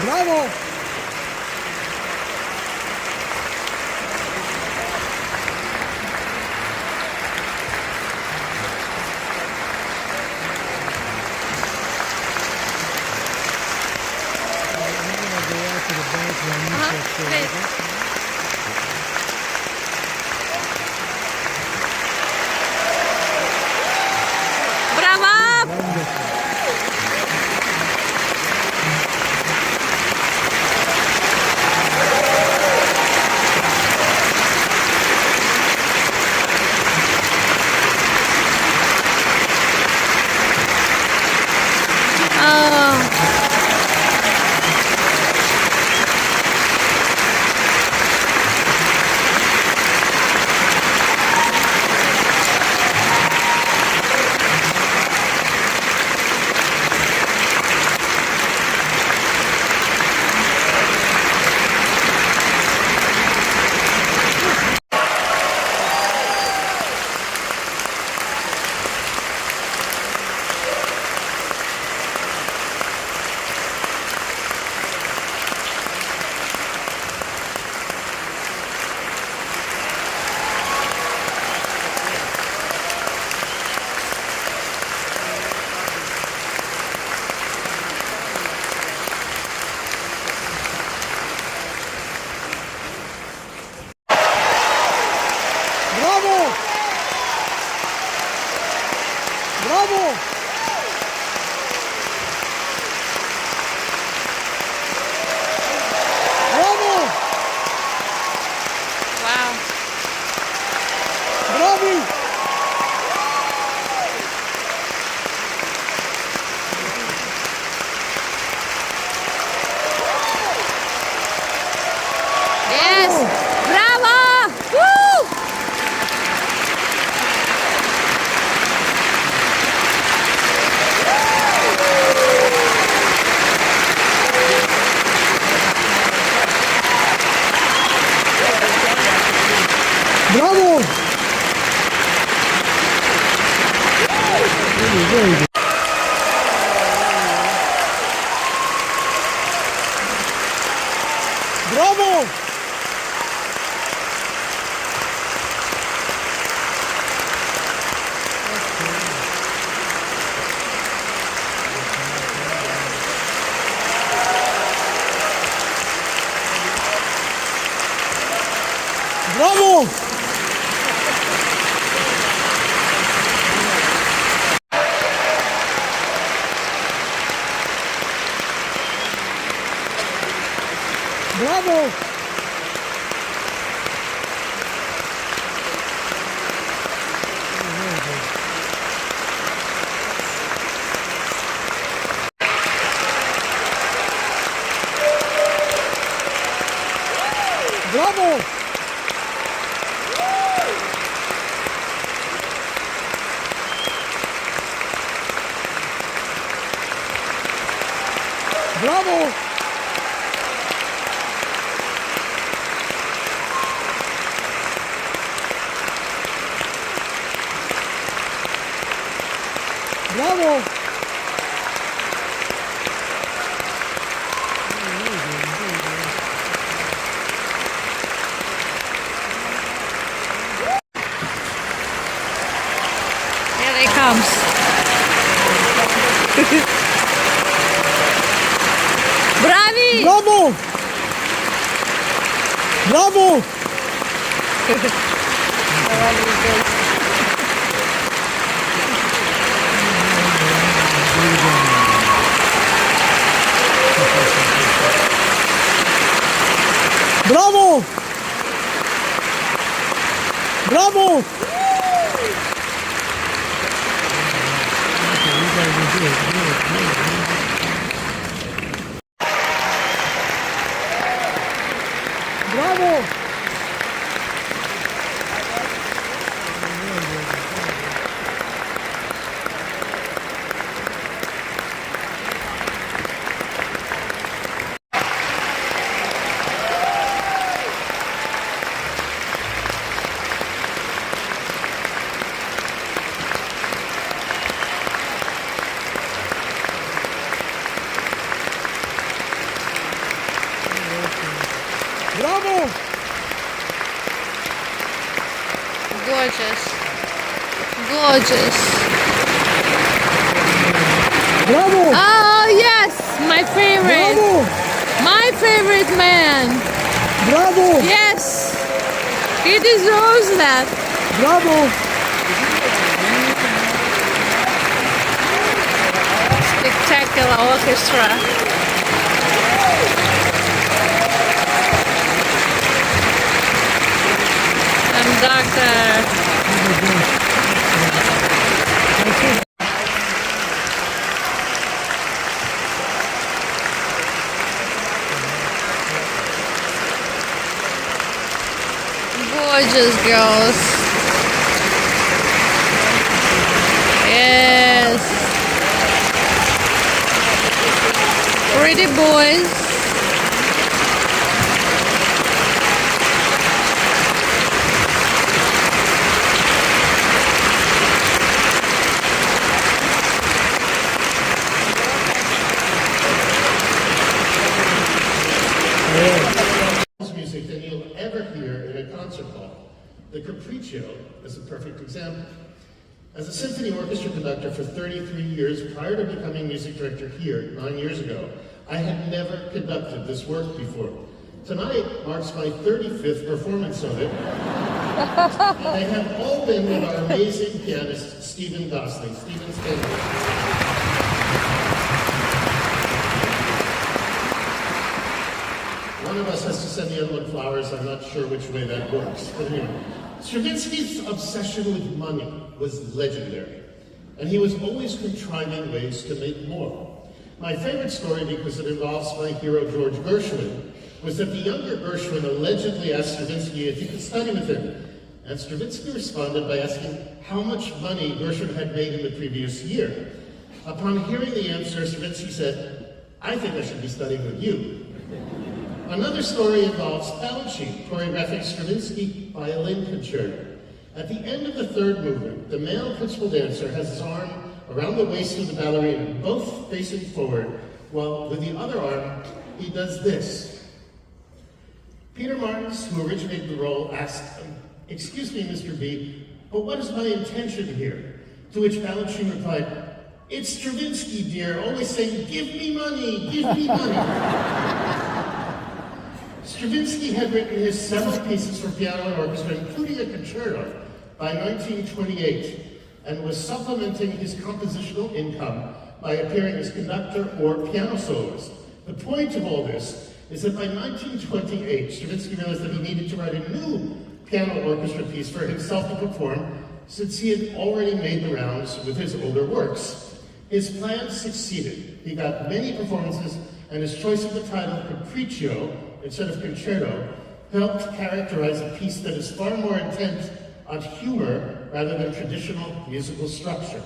Bravo! Brawo! Bravo! Bravo! Bravo! Wow. Bravi! Yes! Bravo! Woo! Bravo! Very good. Bravo! Bravo! Bravo! Bravo! Bravo! Bravo! Here it comes. Bravi! Bravo! Bravo! Bravo! Bravo! Bravo! Gorgeous. Gorgeous. Bravo! Oh, yes! My favorite. Bravo! My favorite man. Bravo! Yes! He deserves that. Bravo! Spectacular orchestra. Conductor. Gorgeous girls. Yes. Pretty boys. Music than you'll ever hear in a concert hall. The Capriccio is a perfect example. As a symphony orchestra conductor for 33 years prior to becoming music director here 9 years ago, I had never conducted this work before. Tonight marks my 35th performance of it. And they have all been with our amazing pianist, Stephen Gosling. Stephen, stand here. One of us has to send the other one flowers. I'm not sure which way that works. But anyway, Stravinsky's obsession with money was legendary, and he was always contriving ways to make more. My favorite story, because it involves my hero George Gershwin, was that the younger Gershwin allegedly asked Stravinsky if he could study with him, and Stravinsky responded by asking how much money Gershwin had made in the previous year. Upon hearing the answer, Stravinsky said, "I think I should be studying with you." Another story involves Balanchine, choreographing Stravinsky violin concerto. At the end of the third movement, the male principal dancer has his arm around the waist of the ballerina, both facing forward, while with the other arm, he does this. Peter Martins, who originated the role, asked, "Excuse me, Mr. B, but what is my intention here?" To which Balanchine replied, "It's Stravinsky, dear, always saying, 'Give me money, give me money.'" Stravinsky had written his several pieces for piano and orchestra, including a concerto, by 1928, and was supplementing his compositional income by appearing as conductor or piano soloist. The point of all this is that by 1928, Stravinsky realized that he needed to write a new piano orchestra piece for himself to perform, since he had already made the rounds with his older works. His plan succeeded. He got many performances, and his choice of the title Capriccio instead of concerto helped characterize a piece that is far more intent on humor rather than traditional musical structure.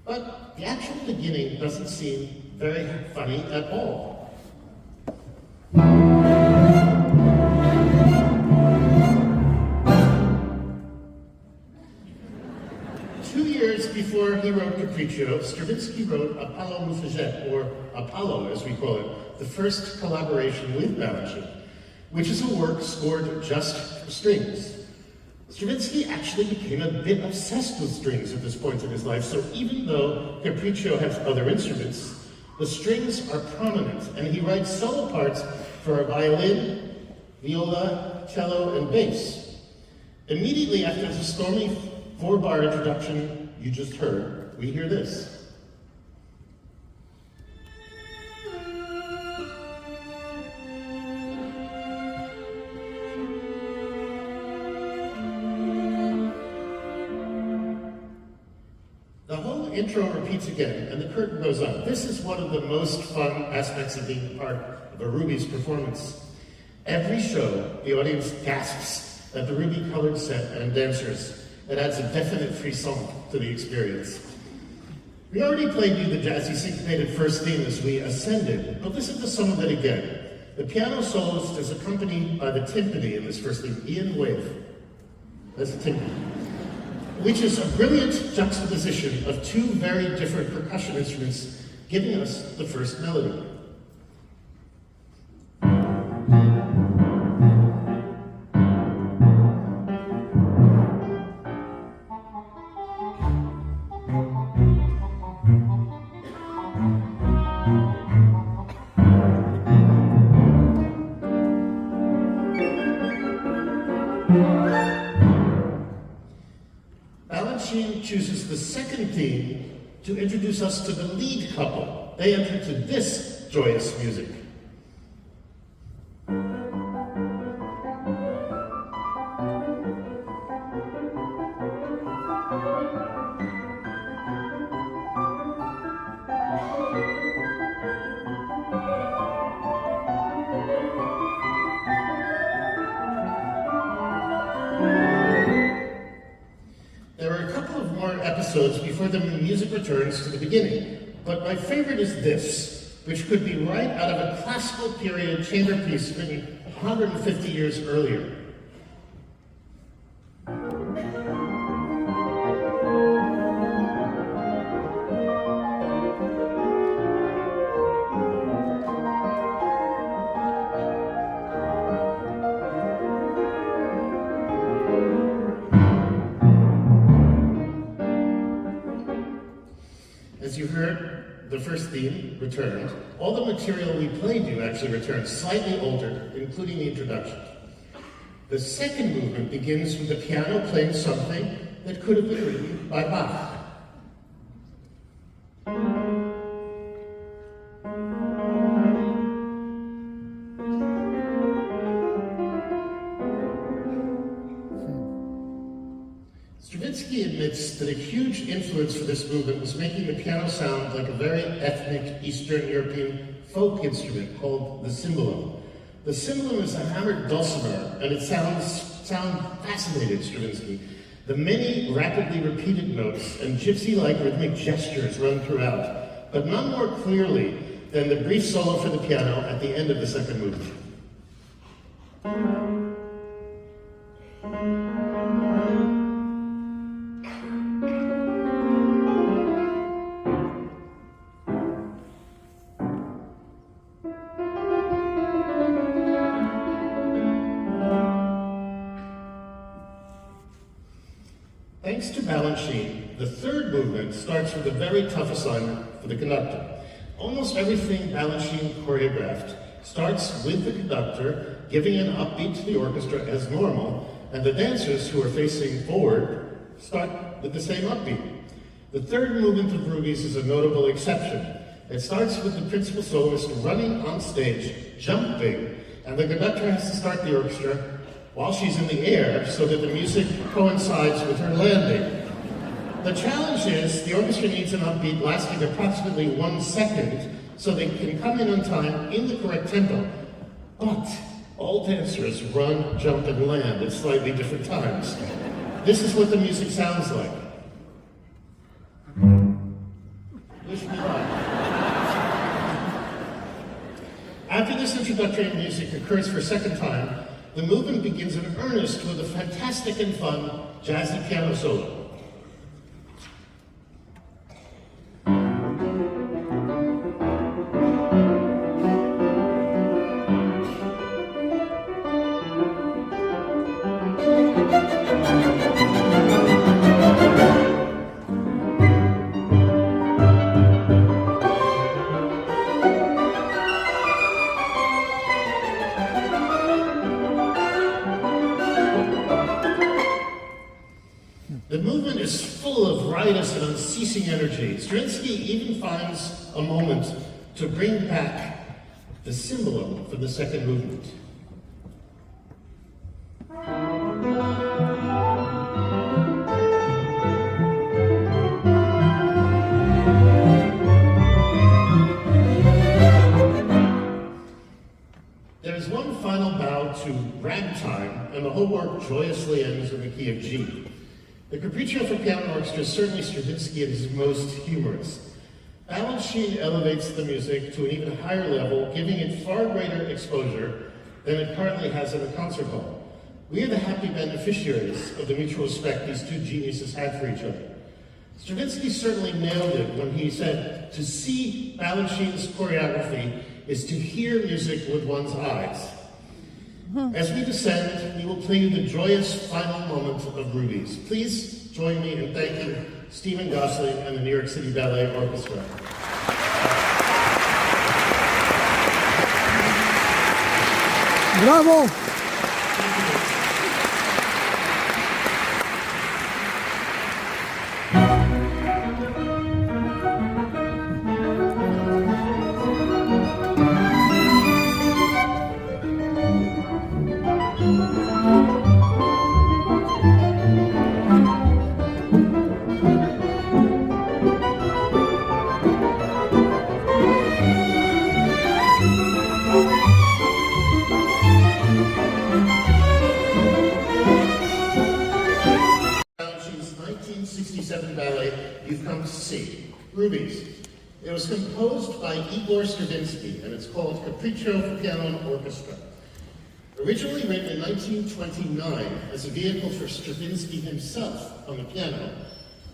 But the actual beginning doesn't seem very funny at all. 2 years before he wrote Capriccio, Stravinsky wrote Apollo Figurations, or Apollo as we call it, the first collaboration with Balanchine, which is a work scored just for strings. Stravinsky actually became a bit obsessed with strings at this point in his life, so even though Capriccio has other instruments, the strings are prominent, and he writes solo parts for a violin, viola, cello, and bass. Immediately after the stormy four-bar introduction you just heard, we hear this. The whole intro repeats again, and the curtain goes up. This is one of the most fun aspects of being part of a Rubies performance. Every show, the audience gasps at the ruby-colored set and dancers. It adds a definite frisson to the experience. We already played you the jazzy syncopated first theme as we ascended, but listen to some of it again. The piano soloist is accompanied by the timpani in this first theme, Ian Wave. That's the timpani. Which is a brilliant juxtaposition of two very different percussion instruments, giving us the first melody. theme to introduce us to the lead couple. They enter to this joyous music. Before the music returns to the beginning. But my favorite is this, which could be right out of a classical period chamber piece written 150 years earlier. As you heard, the first theme returned. All the material we played you actually returned, slightly altered, including the introduction. The second movement begins with the piano playing something that could have been written by Bach. Stravinsky admits that a huge influence for this movement was making the piano sound like a very ethnic Eastern European folk instrument called the cimbalom. The cimbalom is a hammered dulcimer, and it sounds fascinating, Stravinsky. The many rapidly repeated notes and gypsy-like rhythmic gestures run throughout, but none more clearly than the brief solo for the piano at the end of the second movement. Thanks to Balanchine, the third movement starts with a very tough assignment for the conductor. Almost everything Balanchine choreographed starts with the conductor giving an upbeat to the orchestra as normal, and the dancers who are facing forward start with the same upbeat. The third movement of Rubies is a notable exception. It starts with the principal soloist running on stage, jumping, and the conductor has to start the orchestra while she's in the air so that the music coincides with her landing. The challenge is the orchestra needs an upbeat lasting approximately 1 second so they can come in on time in the correct tempo. But all dancers run, jump, and land at slightly different times. This is what the music sounds like. Wish me luck. After this introductory music occurs for a second time, the movement begins in earnest with a fantastic and fun jazzy piano solo. The movement is full of riotous and unceasing energy. Stravinsky even finds a moment to bring back the cimbalom from the second movement. There is one final bow to ragtime, and the whole work joyously ends in the key of G. The Capriccio for Piano and Orchestra is certainly Stravinsky at his most humorous. Balanchine elevates the music to an even higher level, giving it far greater exposure than it currently has in the concert hall. We are the happy beneficiaries of the mutual respect these two geniuses had for each other. Stravinsky certainly nailed it when he said, "To see Balanchine's choreography is to hear music with one's eyes." As we descend, we will play you the joyous final moment of Rubies. Please join me in thanking Stephen Gosling and the New York City Ballet Orchestra. Bravo! Balanchine's 1967 ballet you've come to see, Rubies. It was composed by Igor Stravinsky, and it's called Capriccio for Piano and Orchestra. Originally written in 1929 as a vehicle for Stravinsky himself on the piano,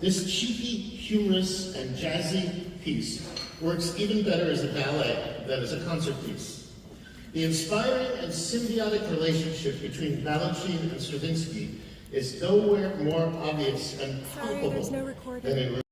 this cheeky, humorous, and jazzy piece works even better as a ballet than as a concert piece. The inspiring and symbiotic relationship between Balanchine and Stravinsky is nowhere more obvious and palpable than in